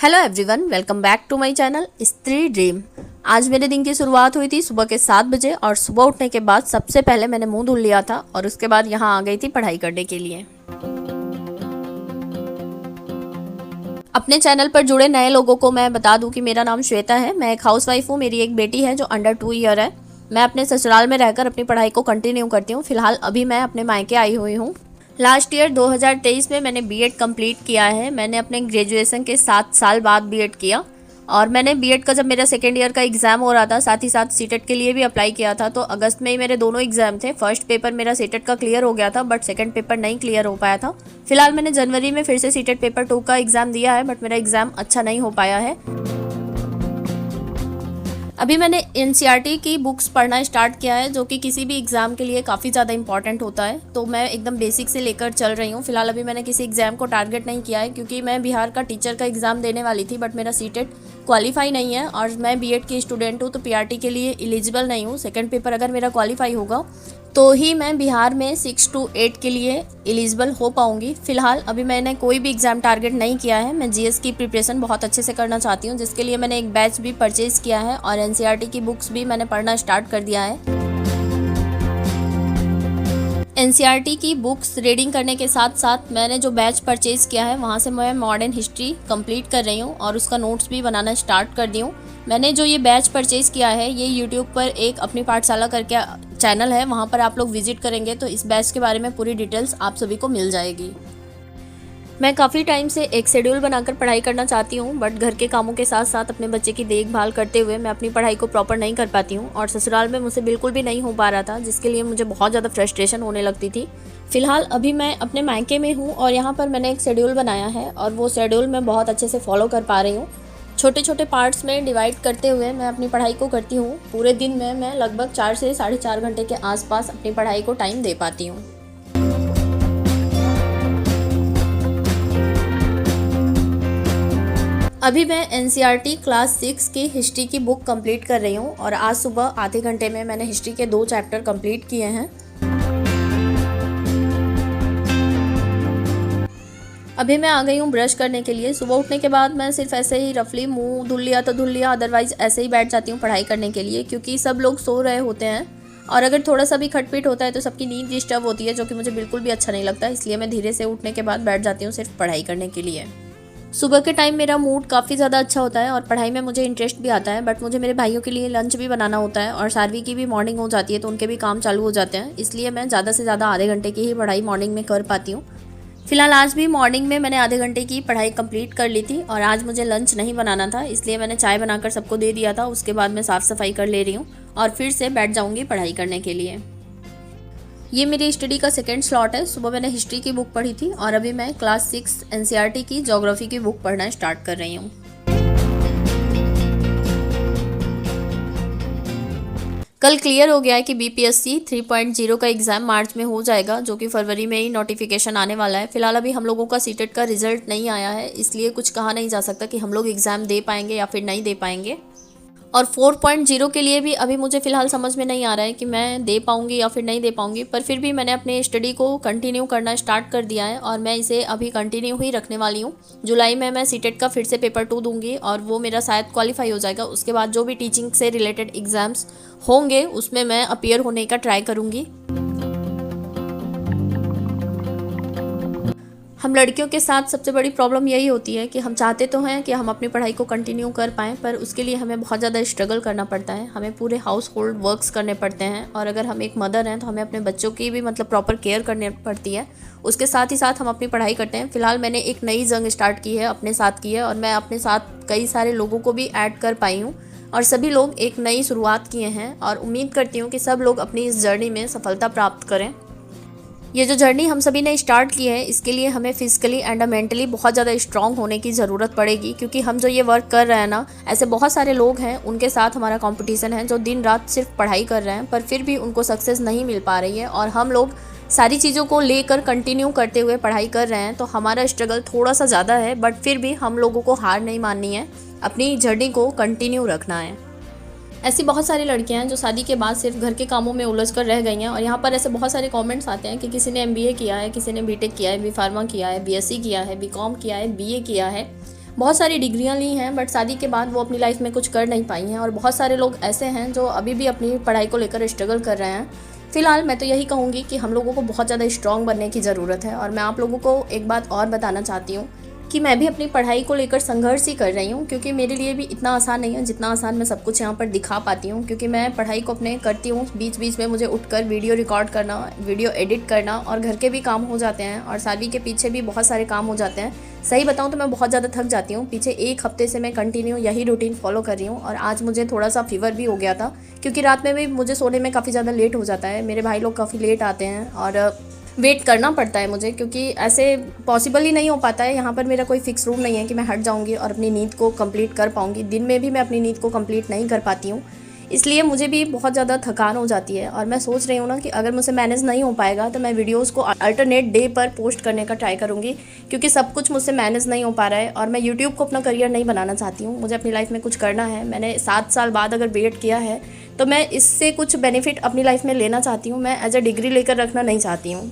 Hello everyone, welcome back to my channel Stree dream. आज मेरे दिन की शुरुआत हुई थी सुबह के 7 बजे और सुबह उठने के बाद सबसे पहले मैंने मुंह धुल लिया था और उसके बाद यहाँ आ गई थी पढ़ाई करने के लिए। अपने चैनल पर जुड़े नए लोगों को मैं बता दूं कि मेरा नाम श्वेता है। मैं एक हाउसवाइफ हूँ। मेरी एक बेटी है जो अंडर 2 ईयर है। मैं अपने ससुराल में रहकर अपनी पढ़ाई को कंटिन्यू करती हूँ। फिलहाल अभी मैं अपने मायके आई हुई हूँ। लास्ट ईयर 2023 में मैंने बीएड कंप्लीट किया है। मैंने अपने ग्रेजुएशन के 7 साल बाद बीएड किया और मैंने बीएड का जब मेरा सेकेंड ईयर का एग्ज़ाम हो रहा था, साथ ही साथ सीटेट के लिए भी अप्लाई किया था। तो अगस्त में ही मेरे दोनों एग्ज़ाम थे। फर्स्ट पेपर मेरा सीटेट का क्लियर हो गया था बट सेकेंड पेपर नहीं क्लियर हो पाया था। फिलहाल मैंने जनवरी में फिर से सीटेट पेपर 2 का एग्ज़ाम दिया है बट मेरा एग्ज़ाम अच्छा नहीं हो पाया है। अभी मैंने एनसीईआरटी की बुक्स पढ़ना स्टार्ट किया है जो कि किसी भी एग्ज़ाम के लिए काफ़ी ज़्यादा इंपॉर्टेंट होता है। तो मैं एकदम बेसिक से लेकर चल रही हूँ। फिलहाल अभी मैंने किसी एग्ज़ाम को टारगेट नहीं किया है क्योंकि मैं बिहार का टीचर का एग्ज़ाम देने वाली थी बट मेरा सीटेट क्वालिफाई नहीं है और मैं बीएड की स्टूडेंट हूँ तो पीआरटी के लिए एलिजिबल नहीं हूँ। सेकेंड पेपर अगर मेरा क्वालिफाई होगा तो ही मैं बिहार में 6 to 8 के लिए एलिजिबल हो पाऊंगी। फिलहाल अभी मैंने कोई भी एग्ज़ाम टारगेट नहीं किया है। मैं जीएस की प्रिपरेशन बहुत अच्छे से करना चाहती हूँ जिसके लिए मैंने एक बैच भी परचेज़ किया है और एनसीईआरटी की बुक्स भी मैंने पढ़ना स्टार्ट कर दिया है। एनसीईआरटी की बुक्स रीडिंग करने के साथ साथ मैंने जो बैच परचेज़ किया है वहाँ से मैं मॉडर्न हिस्ट्री कंप्लीट कर रही हूँ और उसका नोट्स भी बनाना स्टार्ट कर दी हूँ। मैंने जो ये बैच परचेज़ किया है ये यूट्यूब पर एक अपनी पाठशाला करके चैनल है, वहाँ पर आप लोग विजिट करेंगे तो इस बैच के बारे में पूरी डिटेल्स आप सभी को मिल जाएगी। मैं काफ़ी टाइम से एक शेड्यूल बनाकर पढ़ाई करना चाहती हूँ बट घर के कामों के साथ साथ अपने बच्चे की देखभाल करते हुए मैं अपनी पढ़ाई को प्रॉपर नहीं कर पाती हूँ और ससुराल में मुझसे बिल्कुल भी नहीं हो पा रहा था जिसके लिए मुझे बहुत ज़्यादा फ्रस्ट्रेशन होने लगती थी। फिलहाल अभी मैं अपने मायके में हूँ और यहाँ पर मैंने एक शेड्यूल बनाया है और वो शेड्यूल मैं बहुत अच्छे से फॉलो कर पा रही हूँ। छोटे छोटे पार्ट्स में डिवाइड करते हुए मैं अपनी पढ़ाई को करती हूँ। पूरे दिन में मैं लगभग 4 से 4.5 घंटे के आसपास अपनी पढ़ाई को टाइम दे पाती हूँ। अभी मैं एनसीईआरटी क्लास 6 की हिस्ट्री की बुक कंप्लीट कर रही हूँ और आज सुबह आधे घंटे में मैंने हिस्ट्री के 2 चैप्टर कंप्लीट किए हैं। अभी मैं आ गई हूँ ब्रश करने के लिए। सुबह उठने के बाद मैं सिर्फ ऐसे ही रफली मुंह धुल लिया तो धुल लिया, अदरवाइज ऐसे ही बैठ जाती हूँ पढ़ाई करने के लिए क्योंकि सब लोग सो रहे होते हैं और अगर थोड़ा सा भी खटपट होता है तो सबकी नींद डिस्टर्ब होती है जो कि मुझे बिल्कुल भी अच्छा नहीं लगता। इसलिए मैं धीरे से उठने के बाद बैठ जाती हूँ सिर्फ पढ़ाई करने के लिए। सुबह के टाइम मेरा मूड काफ़ी ज़्यादा अच्छा होता है और पढ़ाई में मुझे इंटरेस्ट भी आता है बट मुझे मेरे भाइयों के लिए लंच भी बनाना होता है और सारवी की भी मॉर्निंग हो जाती है तो उनके भी काम चालू हो जाते हैं। इसलिए मैं ज़्यादा से ज़्यादा आधे घंटे की ही पढ़ाई मॉर्निंग में कर पाती हूँ। फिलहाल आज भी मॉर्निंग में मैंने आधे घंटे की पढ़ाई कंप्लीट कर ली थी और आज मुझे लंच नहीं बनाना था इसलिए मैंने चाय बनाकर सबको दे दिया था। उसके बाद मैं साफ़ सफाई कर ले रही हूँ और फिर से बैठ जाऊँगी पढ़ाई करने के लिए। ये मेरी स्टडी का सेकेंड स्लॉट है। सुबह मैंने हिस्ट्री की बुक पढ़ी थी और अभी मैं क्लास 6 एनसीईआरटी की ज्योग्राफी की बुक पढ़ना स्टार्ट कर रही हूँ। कल क्लियर हो गया है कि बीपीएससी 3.0 का एग्ज़ाम मार्च में हो जाएगा जो कि फरवरी में ही नोटिफिकेशन आने वाला है। फिलहाल अभी हम लोगों का सीटेट का रिजल्ट नहीं आया है इसलिए कुछ कहा नहीं जा सकता कि हम लोग एग्ज़ाम दे पाएंगे या फिर नहीं दे पाएंगे। और 4.0 के लिए भी अभी मुझे फ़िलहाल समझ में नहीं आ रहा है कि मैं दे पाऊँगी या फिर नहीं दे पाऊँगी, पर फिर भी मैंने अपने स्टडी को कंटिन्यू करना स्टार्ट कर दिया है और मैं इसे अभी कंटिन्यू ही रखने वाली हूँ। जुलाई में मैं सीटेट का फिर से पेपर 2 दूँगी और वो मेरा शायद क्वालिफाई हो जाएगा। उसके बाद जो भी टीचिंग से रिलेटेड एग्ज़ाम्स होंगे उसमें मैं अपीयर होने का ट्राई करूँगी। हम लड़कियों के साथ सबसे बड़ी प्रॉब्लम यही होती है कि हम चाहते तो हैं कि हम अपनी पढ़ाई को कंटिन्यू कर पाएँ पर उसके लिए हमें बहुत ज़्यादा स्ट्रगल करना पड़ता है। हमें पूरे हाउस होल्ड वर्क्स करने पड़ते हैं और अगर हम एक मदर हैं तो हमें अपने बच्चों की भी प्रॉपर केयर करनी पड़ती है। उसके साथ ही साथ हम अपनी पढ़ाई करते हैं। फिलहाल मैंने एक नई जंग स्टार्ट की है, अपने साथ की है और मैं अपने साथ कई सारे लोगों को भी ऐड कर पाई हूँ और सभी लोग एक नई शुरुआत किए हैं और उम्मीद करती हूँ कि सब लोग अपनी इस जर्नी में सफलता प्राप्त करें। ये जो जर्नी हम सभी ने स्टार्ट की है इसके लिए हमें फिजिकली एंड मेंटली बहुत ज़्यादा स्ट्रांग होने की ज़रूरत पड़ेगी क्योंकि हम जो ये वर्क कर रहे हैं ना, ऐसे बहुत सारे लोग हैं उनके साथ हमारा कंपटीशन है जो दिन रात सिर्फ पढ़ाई कर रहे हैं पर फिर भी उनको सक्सेस नहीं मिल पा रही है और हम लोग सारी चीज़ों को लेकर कंटिन्यू करते हुए पढ़ाई कर रहे हैं। तो हमारा स्ट्रगल थोड़ा सा ज़्यादा है बट फिर भी हम लोगों को हार नहीं माननी है, अपनी जर्नी को कंटिन्यू रखना है। ऐसी बहुत सारी लड़कियां हैं जो शादी के बाद सिर्फ घर के कामों में उलझ कर रह गई हैं और यहाँ पर ऐसे बहुत सारे कमेंट्स आते हैं कि किसी ने एमबीए किया है, किसी ने बीटेक किया है, बी फार्मा किया है, बीएससी किया है, बीकॉम किया है, बीए किया है, बहुत सारी डिग्रियां ली हैं, बट शादी के बाद वो अपनी लाइफ में कुछ कर नहीं पाई हैं। और बहुत सारे लोग ऐसे हैं जो अभी भी अपनी पढ़ाई को लेकर स्ट्रगल कर रहे हैं। फ़िलहाल मैं तो यही कहूँगी कि हम लोगों को बहुत ज़्यादा स्ट्रॉन्ग बनने की ज़रूरत है। और मैं आप लोगों को एक बात और बताना चाहती हूँ कि मैं भी अपनी पढ़ाई को लेकर संघर्ष ही कर रही हूँ, क्योंकि मेरे लिए भी इतना आसान नहीं है जितना आसान मैं सब कुछ यहाँ पर दिखा पाती हूँ। क्योंकि मैं पढ़ाई को अपने करती हूँ, बीच बीच में मुझे उठकर वीडियो रिकॉर्ड करना, वीडियो एडिट करना और घर के भी काम हो जाते हैं और शादी के पीछे भी बहुत सारे काम हो जाते हैं। सही बताऊँ तो मैं बहुत ज़्यादा थक जाती हूँ। पीछे 1 हफ्ते से मैं कंटिन्यू यही रूटीन फॉलो कर रही हूँ और आज मुझे थोड़ा सा फीवर भी हो गया था, क्योंकि रात में भी मुझे सोने में काफ़ी ज़्यादा लेट हो जाता है। मेरे भाई लोग काफ़ी लेट आते हैं और वेट करना पड़ता है मुझे, क्योंकि ऐसे पॉसिबल ही नहीं हो पाता है। यहाँ पर मेरा कोई फिक्स रूम नहीं है कि मैं हट जाऊँगी और अपनी नींद को कंप्लीट कर पाऊँगी। दिन में भी मैं अपनी नींद को कंप्लीट नहीं कर पाती हूँ, इसलिए मुझे भी बहुत ज़्यादा थकान हो जाती है। और मैं सोच रही हूँ ना कि अगर मुझसे मैनेज नहीं हो पाएगा तो मैं वीडियोज़ को अल्टरनेट डे पर पोस्ट करने का ट्राई करूँगी, क्योंकि सब कुछ मुझसे मैनेज नहीं हो पा रहा है। और मैं यूट्यूब को अपना करियर नहीं बनाना चाहती हूँ, मुझे अपनी लाइफ में कुछ करना है। मैंने 7 साल बाद अगर बीएड किया है तो मैं इससे कुछ बेनिफिट अपनी लाइफ में लेना चाहती हूँ। मैं एज अ डिग्री लेकर रखना नहीं चाहती हूँ।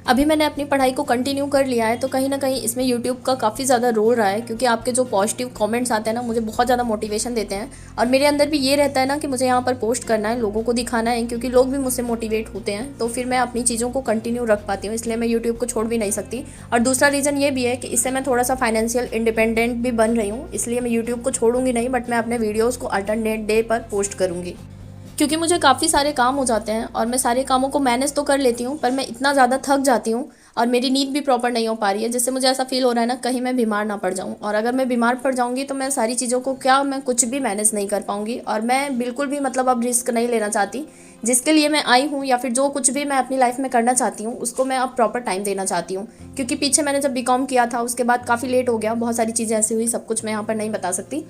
अभी मैंने अपनी पढ़ाई को कंटिन्यू कर लिया है, तो कहीं ना कहीं इसमें यूट्यूब का काफ़ी ज़्यादा रोल रहा है, क्योंकि आपके जो पॉजिटिव कमेंट्स आते हैं ना, मुझे बहुत ज़्यादा मोटिवेशन देते हैं। और मेरे अंदर भी ये रहता है ना कि मुझे यहाँ पर पोस्ट करना है, लोगों को दिखाना है, क्योंकि लोग भी मुझसे मोटिवेट होते हैं, तो फिर मैं अपनी चीज़ों को कंटिन्यू रख पाती हूँ। इसलिए मैं यूट्यूब को छोड़ भी नहीं सकती। और दूसरा रीज़न ये भी है कि इससे मैं थोड़ा सा फाइनेंशियल इंडिपेंडेंट भी बन रही हूँ, इसलिए मैं यूट्यूब को छोड़ूंगी नहीं, बट मैं अपने वीडियोज़ को अल्टरनेट डे पर पोस्ट करूँगी। क्योंकि मुझे काफ़ी सारे काम हो जाते हैं और मैं सारे कामों को मैनेज तो कर लेती हूँ, पर मैं इतना ज़्यादा थक जाती हूँ और मेरी नींद भी प्रॉपर नहीं हो पा रही है, जिससे मुझे ऐसा फील हो रहा है ना कहीं मैं बीमार ना पड़ जाऊँ। और अगर मैं बीमार पड़ जाऊँगी तो मैं सारी चीज़ों को मैं कुछ भी मैनेज नहीं कर पाऊँगी। और मैं बिल्कुल भी मतलब अब रिस्क नहीं लेना चाहती। जिसके लिए मैं आई हूँ या फिर जो कुछ भी मैं अपनी लाइफ में करना चाहती हूँ उसको मैं अब प्रॉपर टाइम देना चाहती हूँ। क्योंकि पीछे मैंने जब बीकॉम किया था उसके बाद काफ़ी लेट हो गया, बहुत सारी चीज़ें ऐसी हुई, सब कुछ मैं यहाँ पर नहीं बता सकती।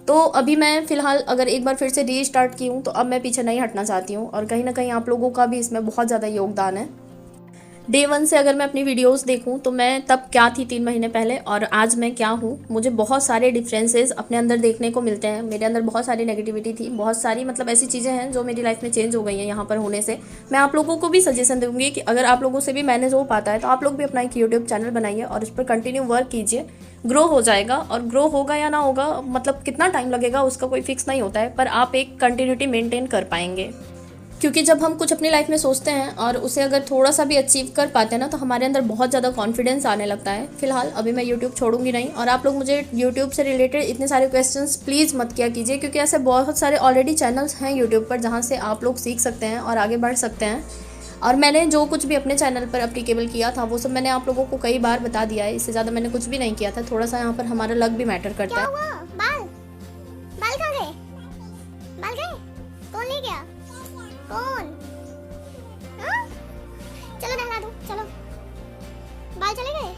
तो अभी मैं फ़िलहाल अगर एक बार फिर से रीस्टार्ट की हूँ तो अब मैं पीछे नहीं हटना चाहती हूँ। और कहीं ना कहीं आप लोगों का भी इसमें बहुत ज़्यादा योगदान है। डे 1 से अगर मैं अपनी वीडियोस देखूं तो मैं तब क्या थी 3 महीने पहले और आज मैं क्या हूं, मुझे बहुत सारे डिफरेंसेस अपने अंदर देखने को मिलते हैं। मेरे अंदर बहुत सारी नेगेटिविटी थी, बहुत सारी मतलब ऐसी चीज़ें हैं जो मेरी लाइफ में चेंज हो गई हैं यहाँ पर होने से। मैं आप लोगों को भी सजेशन दूंगी कि अगर आप लोगों से भी मैनेज हो पाता है तो आप लोग भी अपना एक यूट्यूब चैनल बनाइए और उस पर कंटिन्यू वर्क कीजिए। ग्रो हो जाएगा, और ग्रो होगा या ना होगा मतलब कितना टाइम लगेगा उसका कोई फिक्स नहीं होता है, पर आप एक कंटिन्यूटी मेंटेन कर पाएंगे। क्योंकि जब हम कुछ अपनी लाइफ में सोचते हैं और उसे अगर थोड़ा सा भी अचीव कर पाते हैं ना तो हमारे अंदर बहुत ज़्यादा कॉन्फिडेंस आने लगता है। फिलहाल अभी मैं यूट्यूब छोड़ूंगी नहीं। और आप लोग मुझे यूट्यूब से रिलेटेड इतने सारे क्वेश्चंस प्लीज़ मत किया कीजिए, क्योंकि ऐसे बहुत सारे ऑलरेडी चैनल्स हैं यूट्यूब पर जहाँ से आप लोग सीख सकते हैं और आगे बढ़ सकते हैं। और मैंने जो कुछ भी अपने चैनल पर अप्लीकेबल किया था वो सब मैंने आप लोगों को कई बार बता दिया है, इससे ज़्यादा मैंने कुछ भी नहीं किया था। थोड़ा सा यहाँ पर हमारा लक भी मैटर करता है। बाल बाल कहाँ गए? बाल गए? कौन ले गया? कौन? हाँ? चलो नहला दूँ, चलो। बाल चले गए?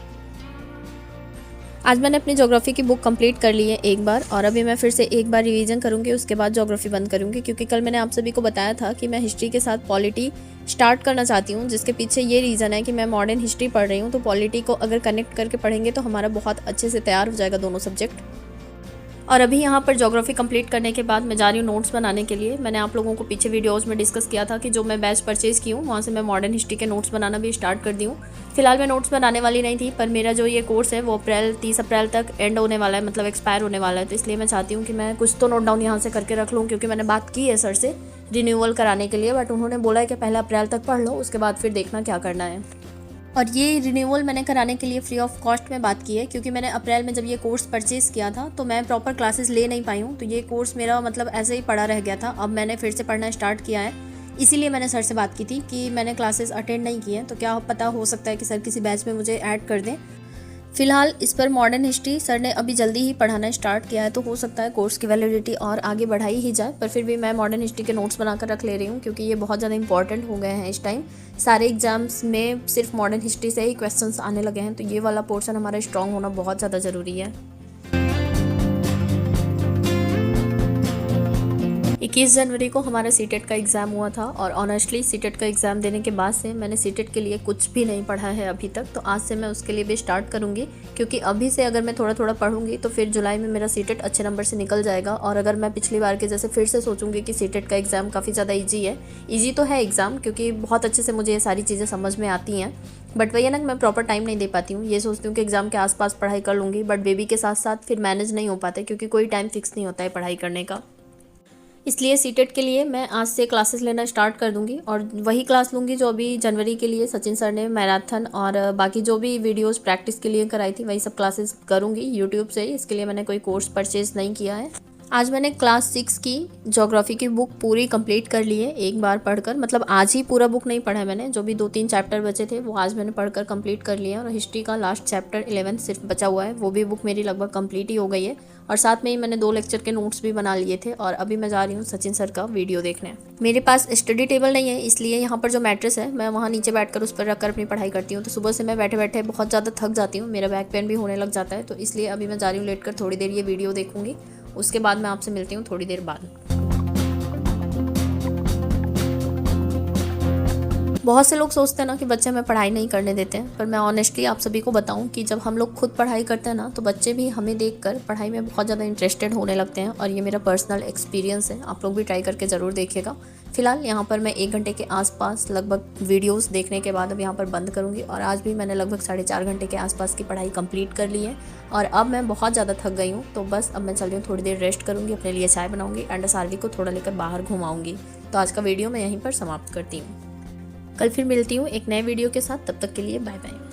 आज मैंने अपनी ज्योग्राफी की बुक कंप्लीट कर ली है एक बार, और अभी मैं फिर से एक बार रिवीजन करूंगी, उसके बाद ज्योग्राफी बंद करूंगी। क्योंकि कल मैंने आप सभी को बताया था कि मैं हिस्ट्री के साथ पॉलिटी स्टार्ट करना चाहती हूं, जिसके पीछे ये रीज़न है कि मैं मॉडर्न हिस्ट्री पढ़ रही हूं, तो पॉलिटी को अगर कनेक्ट करके पढ़ेंगे तो हमारा बहुत अच्छे से तैयार हो जाएगा दोनों सब्जेक्ट। और अभी यहाँ पर ज्योग्राफी कंप्लीट करने के बाद मैं जा रही हूँ नोट्स बनाने के लिए। मैंने आप लोगों को पीछे वीडियोस में डिस्कस किया था कि जो मैं बैच परचेज़ की हूँ वहाँ से मैं मॉडर्न हिस्ट्री के नोट्स बनाना भी स्टार्ट कर दी हूँ। फिलहाल मैं नोट्स बनाने वाली नहीं थी, पर मेरा जो ये कोर्स है वो 30 अप्रैल तक एंड होने वाला है, मतलब एक्सपायर होने वाला है। तो इसलिए मैं चाहती हूँ कि मैं कुछ तो नोट डाउन यहाँ से करके रख लूँ, क्योंकि मैंने बात की है सर से रिन्यूअल कराने के लिए, बट उन्होंने बोला है कि पहले अप्रैल तक पढ़ लो, उसके बाद फिर देखना क्या करना है। और ये रिन्यूअल मैंने कराने के लिए फ्री ऑफ कॉस्ट में बात की है, क्योंकि मैंने अप्रैल में जब ये कोर्स परचेज़ किया था तो मैं प्रॉपर क्लासेस ले नहीं पाई हूँ, तो ये कोर्स मेरा मतलब ऐसे ही पड़ा रह गया था। अब मैंने फिर से पढ़ना स्टार्ट किया है, इसीलिए मैंने सर से बात की थी कि मैंने क्लासेस अटेंड नहीं की हैं, तो क्या पता हो सकता है कि सर किसी बैच में मुझे ऐड कर दें। फिलहाल इस पर मॉडर्न हिस्ट्री सर ने अभी जल्दी ही पढ़ाना स्टार्ट किया है, तो हो सकता है कोर्स की वैलिडिटी और आगे बढ़ाई ही जाए, पर फिर भी मैं मॉडर्न हिस्ट्री के नोट्स बनाकर रख ले रही हूँ, क्योंकि ये बहुत ज़्यादा इंपॉर्टेंट हो गए हैं इस टाइम। सारे एग्जाम्स में सिर्फ मॉडर्न हिस्ट्री से ही क्वेश्चंस आने लगे हैं, तो ये वाला पोर्शन हमारा स्ट्रॉन्ग होना बहुत ज़्यादा ज़रूरी है। 21 जनवरी को हमारा सीटेट का एग्ज़ाम हुआ था, और ऑनेस्टली सीटेट का एग्ज़ाम देने के बाद से मैंने सीटेट के लिए कुछ भी नहीं पढ़ा है अभी तक। तो आज से मैं उसके लिए भी स्टार्ट करूँगी, क्योंकि अभी से अगर मैं थोड़ा थोड़ा पढ़ूंगी तो फिर जुलाई में मेरा सीटेट अच्छे नंबर से निकल जाएगा। और अगर मैं पिछली बार के जैसे फिर से सोचूंगी कि सीटेट का एग्ज़ाम काफ़ी ज़्यादा ईजी है, ईजी तो है एग्ज़ाम, क्योंकि बहुत अच्छे से मुझे ये सारी चीज़ें समझ में आती हैं, बट वही है ना कि मैं प्रॉपर टाइम नहीं दे पाती हूँ। ये सोचती हूँ कि एग्ज़ाम के आसपास पढ़ाई कर लूँगी, बट बेबी के साथ साथ फिर मैनेज नहीं हो पाता क्योंकि कोई टाइम फिक्स नहीं होता है पढ़ाई करने का। इसलिए सीटेट के लिए मैं आज से क्लासेस लेना स्टार्ट कर दूंगी और वही क्लास लूँगी जो अभी जनवरी के लिए सचिन सर ने मैराथन और बाकी जो भी वीडियोस प्रैक्टिस के लिए कराई थी वही सब क्लासेस करूँगी यूट्यूब से। इसके लिए मैंने कोई कोर्स परचेज़ नहीं किया है। आज मैंने क्लास 6 की ज्योग्राफी की बुक पूरी कंप्लीट कर ली है एक बार पढ़कर। मतलब आज ही पूरा बुक नहीं पढ़ा है मैंने, जो भी 2-3 चैप्टर बचे थे वो आज मैंने पढ़कर कंप्लीट कर लिया। और हिस्ट्री का लास्ट चैप्टर 11 सिर्फ बचा हुआ है, वो भी बुक मेरी लगभग कंप्लीट ही हो गई है। और साथ में ही मैंने 2 लेक्चर के नोट्स भी बना लिए थे और अभी मैं जा रही हूँ सचिन सर का वीडियो देखने। मेरे पास स्टडी टेबल नहीं है, इसलिए यहाँ पर जो मैट्रेस है मैं वहाँ नीचे बैठकर उस पर रखकर अपनी पढ़ाई करती हूँ। तो सुबह से मैं बैठे बैठे बहुत ज़्यादा थक जाती हूँ, मेरा बैक पेन भी होने लग जाता है। तो इसलिए अभी मैं जा रही हूँ लेट कर थोड़ी देर ये वीडियो देखूँगी, उसके बाद मैं आपसे मिलती हूँ थोड़ी देर बाद। बहुत से लोग सोचते हैं ना कि बच्चे हमें पढ़ाई नहीं करने देते हैं, पर मैं ऑनेस्टली आप सभी को बताऊं कि जब हम लोग खुद पढ़ाई करते हैं ना तो बच्चे भी हमें देखकर पढ़ाई में बहुत ज़्यादा इंटरेस्टेड होने लगते हैं। और ये मेरा पर्सनल एक्सपीरियंस है, आप लोग भी ट्राई करके ज़रूर देखिएगा। फिलहाल यहाँ पर मैं 1 घंटे के आसपास लगभग वीडियोस देखने के बाद अब यहाँ पर बंद करूँगी। और आज भी मैंने लगभग 4.5 घंटे के आसपास की पढ़ाई कंप्लीट कर ली है और अब मैं बहुत ज़्यादा थक गई हूँ। तो बस अब मैं चल रही हूँ, थोड़ी देर रेस्ट करूँगी, अपने लिए चाय बनाऊँगी एंड सारवी को थोड़ा लेकर बाहर घुमाऊँगी। तो आज का वीडियो मैं यहीं पर समाप्त करती हूँ। कल फिर मिलती हूँ एक नए वीडियो के साथ, तब तक के लिए बाय बाय।